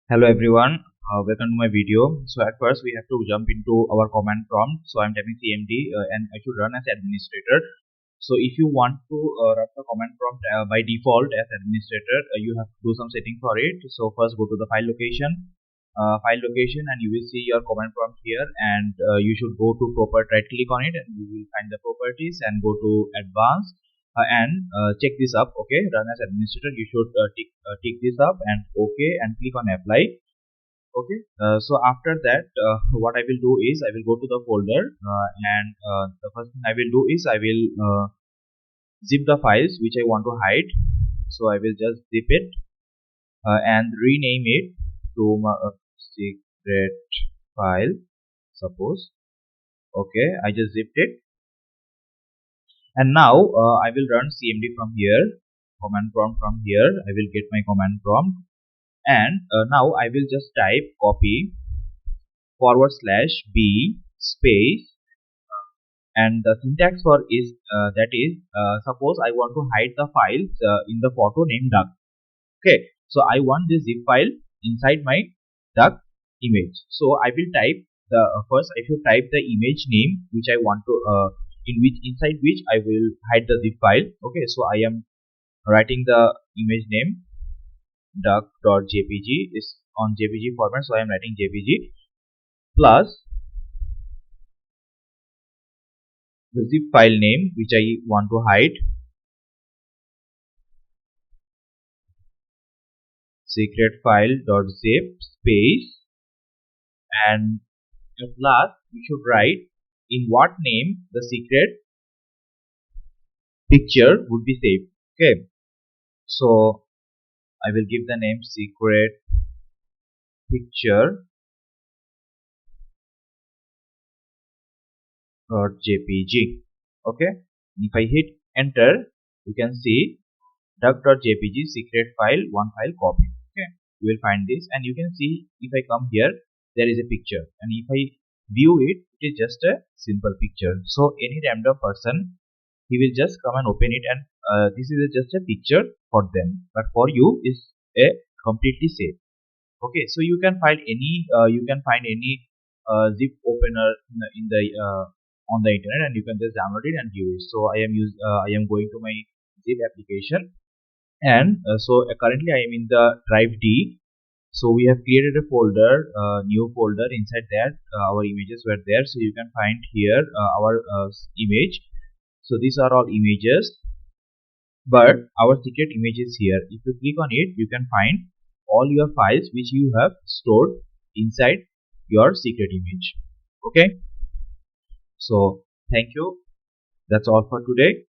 Hello everyone, welcome to my video. So at first we have to jump into our command prompt. So I'm typing cmd and I should run as administrator. So if you want to run the command prompt by default as administrator, you have to do some setting for it. So first go to the file location, and you will see your command prompt here, and you should go to right click on it, and you will find the properties and go to advanced and check this up. Okay, run as administrator, you should tick this up and okay, and click on apply. Okay, so after that what I will do is I will go to the folder, and the first thing I will do is I will zip the files which I want to hide. So I will just zip it and rename it to my secret file, suppose. Okay, I just zipped it, and now I will run cmd from here, command prompt from here. I will get my command prompt, and now I will just type copy /b space, and the syntax for is that is suppose I want to hide the files in the photo named duck. Okay, so I want this zip file inside my duck image. So I will type the first I should type the image name which I want to inside which I will hide the zip file. Okay, so I am writing the image name duck.jpg is on jpg format, so I am writing jpg plus the zip file name which I want to hide, secret file.zip space, and at last we should write in what name the secret picture would be saved. Okay, so I will give the name secret picture .jpg. Okay, if I hit enter, you can see duck.jpg secret file, one file copy. Okay, you will find this, and you can see if I come here, there is a picture, and if I view it, it is just a simple picture. So any random person, he will just come and open it, and this is just a picture for them, but for you is a completely safe. Okay, so you can find any zip opener in the on the internet, and you can just download it and view it. So I am going to my zip application, and currently I am in the drive D. So we have created a folder, new folder. Inside that our images were there, so you can find here our image. So these are all images, but our secret image is here. If you click on it, you can find all your files which you have stored inside your secret image. Okay, so thank you, that's all for today.